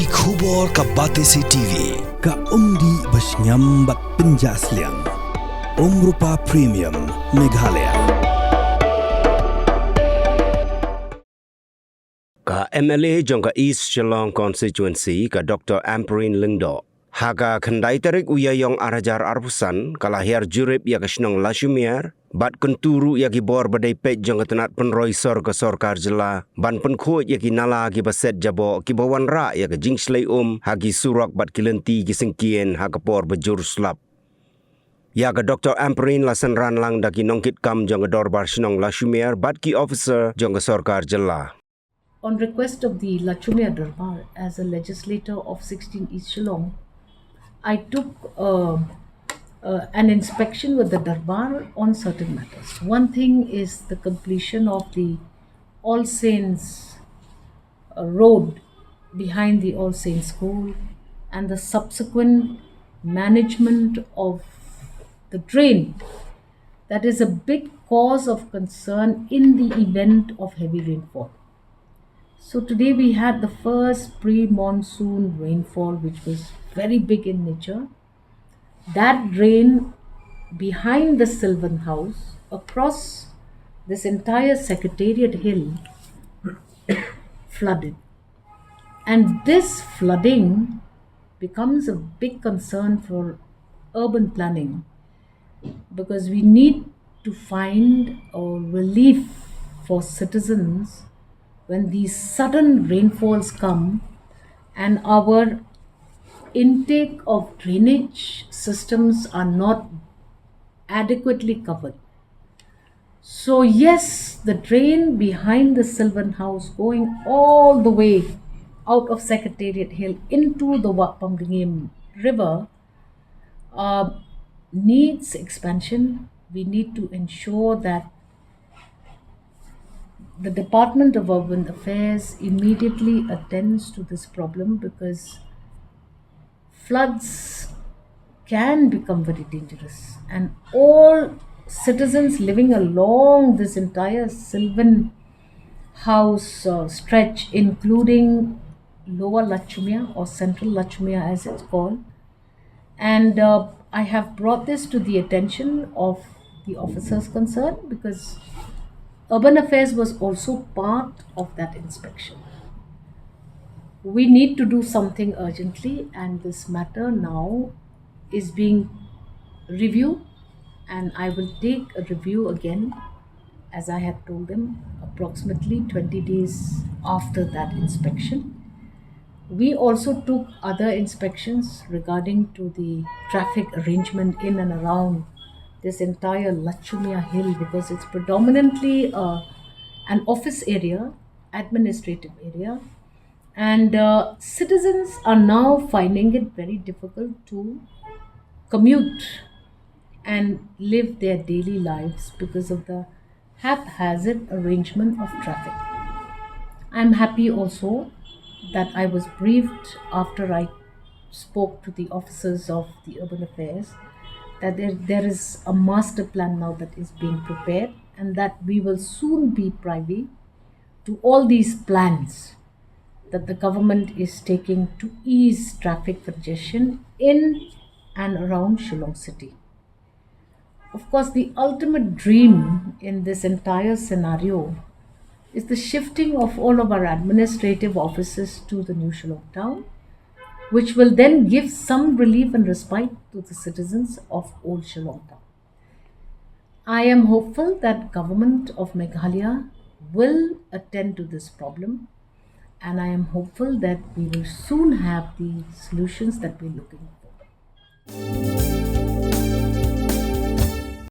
Ki khubor ka Batesi TV ka umdi basnyam bat penjaslian. Rupa Premium Meghalaya. Ka MLA jong ka East Shillong constituency ka Dr. Ampareen Lingdo. Haga khandai tarik uyayong arajar arpusan kalahir jurip ya kasnong Lachaumiere bat kenturu ya gibor badai pej jong Tnat penroi sor ka sorkar jela ban Pynkhuid ya kinala gi baset jabo kibawan ra ya ka jingslei hagi surak bat kilenti gi sengkien hagapor bejur slap. Ya ka Dr. Ampareen lasan ran lang daki nongkit kam jong dorbar snong Lachaumiere bat ki officer jong ka sorkar jela. On request of the Lachaumiere Darbar as a legislator of 16 East Shillong, I took an inspection with the Darbar on certain matters. One thing is the completion of the All Saints road behind the All Saints School and the subsequent management of the drain. That is a big cause of concern in the event of heavy rainfall. So today we had the first pre-monsoon rainfall, which was very big in nature. That drain behind the Sylvan House across this entire Secretariat Hill flooded. And this flooding becomes a big concern for urban planning because we need to find a relief for citizens when these sudden rainfalls come and our intake of drainage systems are not adequately covered. So yes, the drain behind the Sylvan House going all the way out of Secretariat Hill into the Lachaumiere River needs expansion. We need to ensure that the Department of Urban Affairs immediately attends to this problem because floods can become very dangerous, and all citizens living along this entire Sylvan House stretch, including Lower Lachaumiere or Central Lachaumiere as it's called, and I have brought this to the attention of the officers concerned because Urban Affairs was also part of that inspection. We need to do something urgently, and this matter now is being reviewed, and I will take a review again, as I had told them, approximately 20 days after that inspection. We also took other inspections regarding to the traffic arrangement in and around this entire Lachaumiere Hill because it's predominantly an office area, administrative area, and citizens are now finding it very difficult to commute and live their daily lives because of the haphazard arrangement of traffic. I'm happy also that I was briefed after I spoke to the officers of the Urban Affairs that there is a master plan now that is being prepared and that we will soon be privy to all these plans that the government is taking to ease traffic congestion in and around Shillong city. Of course, the ultimate dream in this entire scenario is the shifting of all of our administrative offices to the new Shillong town, which will then give some relief and respite to the citizens of Old Shillong town. I am hopeful that government of Meghalaya will attend to this problem, and I am hopeful that we will soon have the solutions that we're looking for.